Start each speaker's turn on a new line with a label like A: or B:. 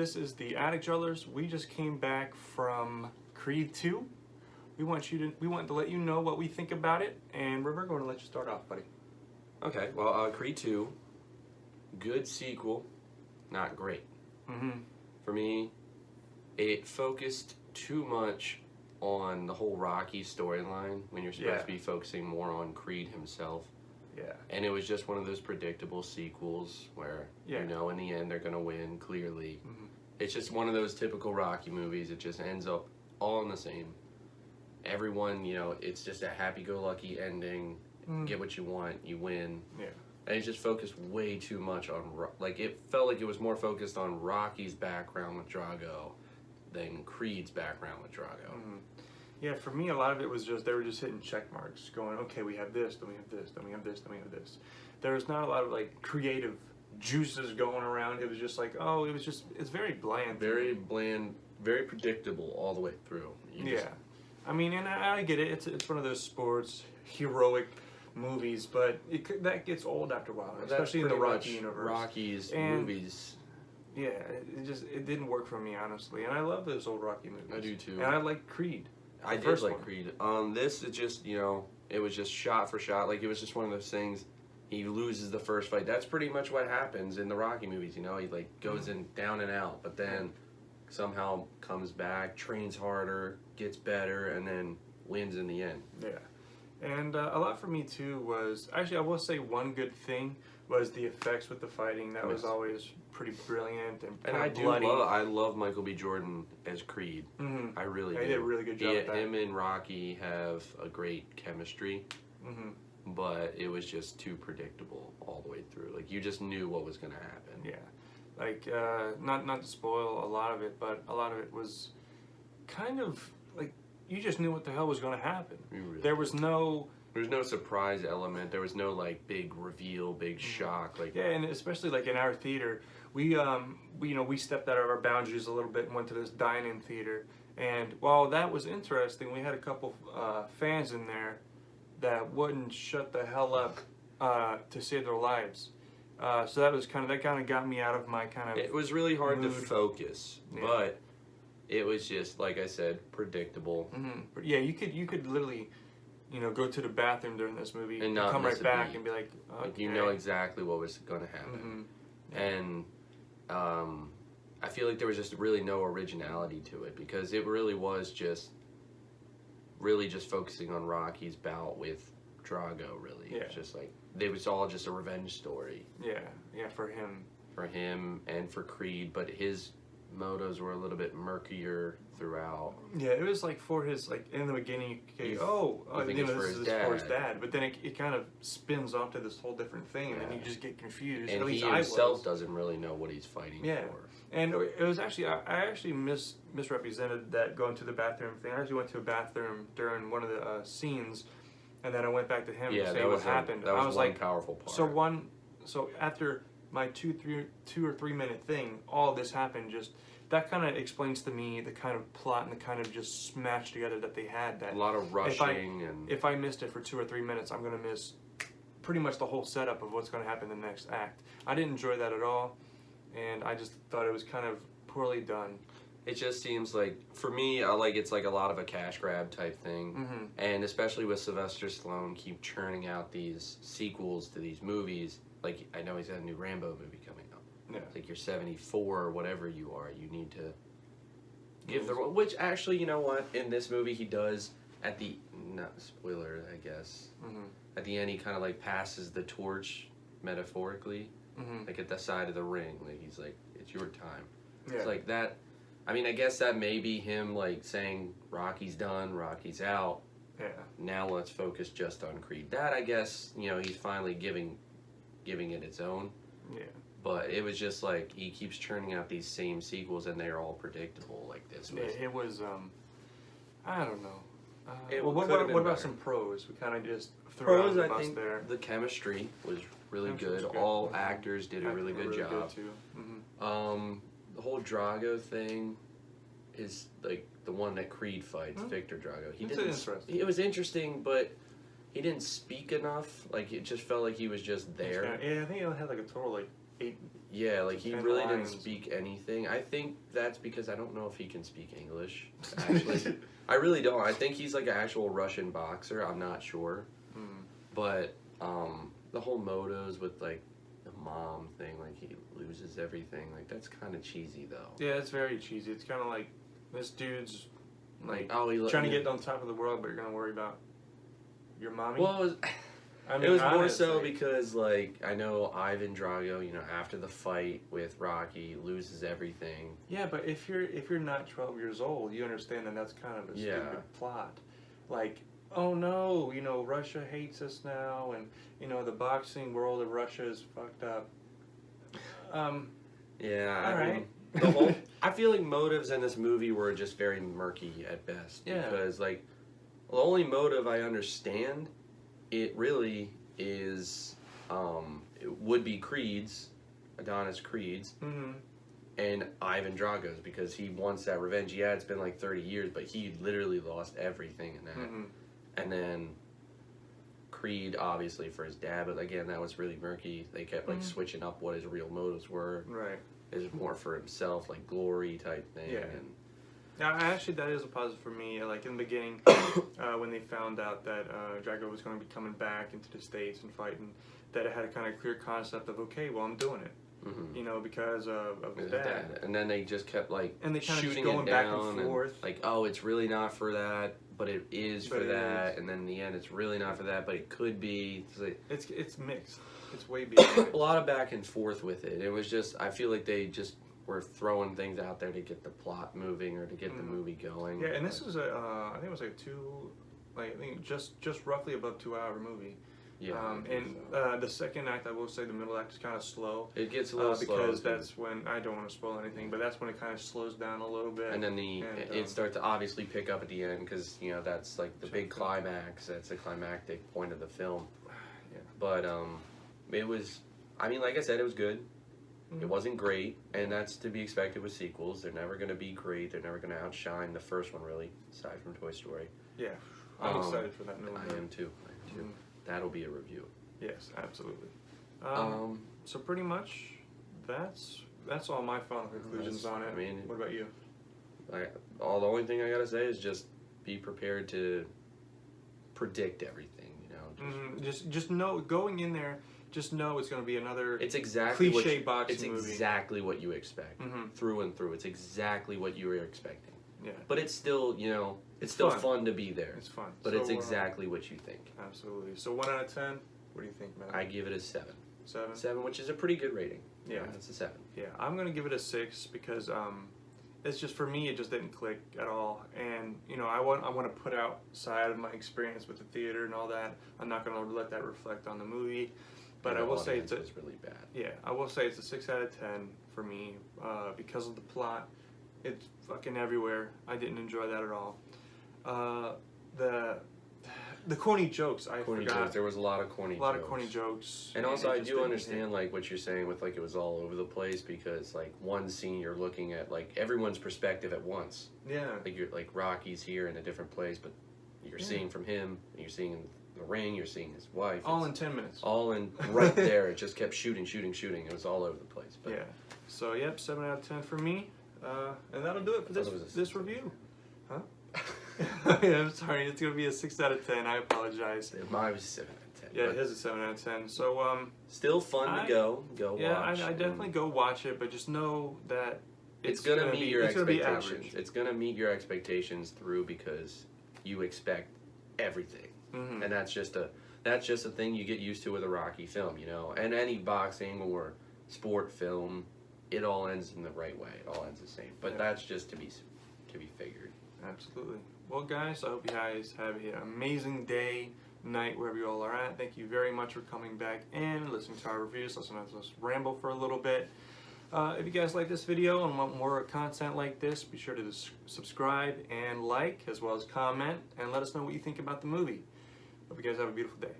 A: This is the Attic Dwellers. We just came back from Creed 2. We want to let you know what we think about it, and we're going to let you start off, buddy.
B: Okay, well, Creed 2, good sequel, not great.
A: Mm-hmm.
B: For me, it focused too much on the whole Rocky storyline when you're supposed to be focusing more on Creed himself.
A: Yeah.
B: And it was just one of those predictable sequels where, you know, in the end they're going to win, clearly.
A: Mm-hmm.
B: It's just one of those typical Rocky movies. It just ends up all in the same. Everyone, you know, it's just a happy-go-lucky ending. Get what you want, you win.
A: Yeah.
B: And it just focused way too much on, like, it felt like it was more focused on Rocky's background with Drago than Creed's background with Drago.
A: Mm-hmm. Yeah, for me, a lot of it was just, they were just hitting check marks, going, okay, we have this, then we have this, then we have this, then we have this. There was not a lot of, like, creative juices going around. It was just like, oh, it's very bland.
B: Very bland, very predictable all the way through.
A: I mean, and I get it. It's one of those sports, heroic movies, but that gets old after a while, especially in the Rocky universe.
B: Rocky's movies.
A: Yeah, it didn't work for me, honestly. And I love those old Rocky movies.
B: I do too.
A: And I like Creed.
B: I did like Creed. This is just, you know, it was just shot for shot. Like, it was just one of those things. He loses the first fight. That's pretty much what happens in the Rocky movies, you know. He, like, goes in down and out, but then somehow comes back, trains harder, gets better, and then wins in the end.
A: Yeah. And a lot for me, too, was... Actually, I will say one good thing was the effects with the fighting. That was always pretty brilliant and kind of bloody.
B: I love Michael B. Jordan as Creed.
A: Mm-hmm.
B: I really do.
A: He did a really good job at that.
B: Him and Rocky have a great chemistry, but it was just too predictable all the way through. Like, you just knew what was going to happen.
A: Yeah. Like, not to spoil a lot of it, but a lot of it was kind of, like, you just knew what the hell was going to happen.
B: Really
A: there was no
B: surprise element. There was no, like, big reveal, big shock. Like,
A: yeah, and especially, like, in our theater, we stepped out of our boundaries a little bit and went to this dine-in theater. And while that was interesting, we had a couple fans in there that wouldn't shut the hell up to save their lives. So that kind of got me out of my kind of...
B: It was really hard
A: mood.
B: to focus, but it was just, like I said, predictable.
A: But yeah, you could literally, you know, go to the bathroom during this movie
B: and not
A: come right back and be like, okay.
B: Like, you know exactly what was going to happen. And I feel like there was just really no originality to it, because it really was just focusing on Rocky's bout with Drago, really.
A: Yeah.
B: It was just like, it was all just a revenge story.
A: Yeah, for him.
B: For him and for Creed, but his motives were a little bit murkier throughout.
A: Yeah, it was like for his, like, in the beginning, this is for his dad, but then it kind of spins off to this whole different thing, and then you just get confused.
B: And
A: at least
B: he himself doesn't really know what he's fighting for.
A: And it was actually, I actually misrepresented that going to the bathroom thing. I actually went to a bathroom during one of the scenes, and then I went back to him to say what happened.
B: That was one
A: like,
B: powerful part.
A: So after my 2 or 3 minute thing, all this happened. Just that kind of explains to me the kind of plot and the kind of just smashed together that they had. That
B: a lot of rushing
A: if I missed it for 2 or 3 minutes, I'm gonna miss pretty much the whole setup of what's gonna happen in the next act. I didn't enjoy that at all, and I just thought it was kind of poorly done.
B: It just seems like, for me, it's like a lot of a cash grab type thing. And especially with Sylvester Stallone keep churning out these sequels to these movies. Like, I know he's got a new Rambo movie coming up.
A: Yeah.
B: It's like you're 74 or whatever you are. You need to give the... Which, actually, you know what? In this movie, he does at the... Not spoiler, I guess. At the end, he kind of, like, passes the torch, metaphorically. Like, at the side of the ring. Like, he's like, it's your time.
A: Yeah.
B: It's like that... I mean, I guess that may be him, like, saying, Rocky's done, Rocky's out.
A: Yeah.
B: Now let's focus just on Creed. That, I guess, you know, he's finally giving it its own.
A: Yeah.
B: But it was just like, he keeps churning out these same sequels, and they're all predictable. Like, this was...
A: It was, I don't know. What about some pros? We kind of just threw out the bus there.
B: The chemistry was really good. All actors did a really good job.
A: Good too.
B: The whole Drago thing is, like, the one that Creed fights, Victor Drago. It was interesting, but he didn't speak enough. Like, it just felt like he was just there.
A: Yeah, I think he had like a total like 8
B: Yeah, like he
A: 10
B: really
A: lines.
B: didn't speak anything. I think that's because I don't know if he can speak English. Actually, I really don't. I think he's like an actual Russian boxer. I'm not sure, but the whole motos with like the mom thing, like he loses everything. Like that's kind of cheesy though.
A: Yeah, it's very cheesy. It's kind of like this dude's like
B: Oh,
A: trying to get on top of the world, but you're gonna worry about your mommy.
B: Well,
A: I
B: it was more
A: honestly,
B: so because, like, I know Ivan Drago, you know, after the fight with Rocky, loses everything.
A: yeah, but if you're not 12 years old, you understand that that's kind of a
B: Yeah.
A: stupid plot. Like, oh no, you know, Russia hates us now, and you know the boxing world of Russia is fucked up.
B: Yeah,
A: All
B: I
A: right.
B: mean, the whole, I feel like motives in this movie were just very murky at best.
A: Yeah.
B: Because, like, the only motive I understand, it really is, it would be Creed's, Adonis Creed's,
A: Mm-hmm.
B: and Ivan Drago's, because he wants that revenge. Yeah, it's been like 30 years, but he literally lost everything in that.
A: Mm-hmm.
B: And then Creed, obviously, for his dad, but again, that was really murky. They kept like switching up what his real motives were.
A: Right.
B: It was more for himself, like glory type thing.
A: Yeah.
B: And
A: Now, actually, that is a positive for me. Like in the beginning, when they found out that Drago was going to be coming back into the States and fighting, that it had a kind of clear concept of, okay, well, I'm doing it.
B: Mhm.
A: You know, because of his
B: his
A: dad.
B: dad. And then they just kept like
A: And they kinda just
B: shooting
A: going
B: it
A: back
B: down
A: and forth.
B: like, oh, it's really not for that, but it is
A: But
B: for
A: it
B: that.
A: is.
B: And then in the end, it's really not for that, but it could be. It's like,
A: It's mixed. It's way beyond.
B: a lot of back and forth with it. It was just, I feel like they just were throwing things out there to get the plot moving or to get the movie going.
A: Yeah, and this is I think it was like I think just roughly above 2-hour movie.
B: Yeah, I think
A: And
B: so.
A: the second act, I will say the middle act is kind of slow.
B: It gets a little slow
A: because
B: too.
A: that's when I don't want to spoil anything, but that's when it kind of slows down a little bit.
B: And then it
A: um,
B: starts to obviously pick up at the end because you know that's like the big
A: Sure.
B: climax. That's the climactic point of the film.
A: Yeah.
B: But it was. I mean, like I said, it was good. It
A: Mhm.
B: wasn't great, and that's to be expected with sequels. They're never going to be great. They're never going to outshine the first one, really, aside from Toy Story.
A: Yeah, I'm
B: Um,
A: excited for that new one.
B: I am too.
A: Mhm.
B: That'll be a review.
A: Yes, absolutely.
B: Um,
A: So pretty much, that's all my final conclusions
B: That's-
A: on it.
B: I mean-
A: what about you?
B: the only thing I gotta say is just be prepared to predict everything. You know,
A: Just know going in there. Just know it's going to be another.
B: it's exactly
A: Cliche
B: what
A: boxing
B: it's
A: movie.
B: exactly what you expect
A: Mhm.
B: through and through. It's exactly what you were expecting.
A: Yeah,
B: But it's still, you know, it's
A: It's
B: still
A: fun.
B: fun to be there.
A: it's fun.
B: But
A: So,
B: it's exactly what you think.
A: absolutely. So 1 out of 10. What do you think, man?
B: I give it a 7.
A: 7.
B: 7, which is a pretty good rating.
A: Yeah.
B: It's a 7.
A: Yeah, I'm gonna give it a 6 because it's just for me it just didn't click at all, and you know I want to put outside of my experience with the theater and all that. I'm not gonna let that reflect on the movie, but
B: And
A: I
B: the
A: will say
B: audience
A: it's a
B: was really bad.
A: yeah I will say it's a 6 out of 10 for me because of the plot. It's fucking everywhere. I didn't enjoy that at all. The corny jokes I
B: Corny
A: forgot.
B: jokes. There was a lot of corny jokes.
A: A lot of corny jokes.
B: And also,
A: it
B: I
A: just
B: do
A: didn't
B: understand
A: hit.
B: like what you're saying with like it was all over the place because like one scene you're looking at like everyone's perspective at once.
A: Yeah.
B: Like you're like Rocky's here in a different place, but you're seeing from him. And you're seeing in the ring. You're seeing his wife.
A: All
B: It's
A: in 10 minutes.
B: all in right there. It just kept shooting. It was all over the place. But
A: Yeah. So yep, 7 out of 10 for me, and that'll do it for
B: I thought it was a
A: this
B: 6.
A: review. Huh? Yeah, I'm sorry. It's gonna be a 6 out of 10. I apologize.
B: Mine was 7 out of 10.
A: Yeah,
B: but
A: it is a 7 out of 10. So
B: still fun
A: I-
B: to go
A: yeah,
B: watch.
A: I definitely go watch it, but just know that
B: It's gonna meet your
A: it's gonna be
B: expectations.
A: average.
B: It's gonna meet your expectations through because you expect everything.
A: Mhm.
B: And that's just a thing you get used to with a Rocky film, you know. And any boxing or sport film, it all ends in the right way. It all ends the same. But
A: Yeah.
B: that's just to be figured.
A: Absolutely. Well, guys, I hope you guys have an amazing day, night, wherever you all are at. Thank you very much for coming back and listening to our reviews. Listening to us ramble for a little bit. If you guys like this video and want more content like this, be sure to subscribe and like, as well as comment, and let us know what you think about the movie. Hope you guys have a beautiful day.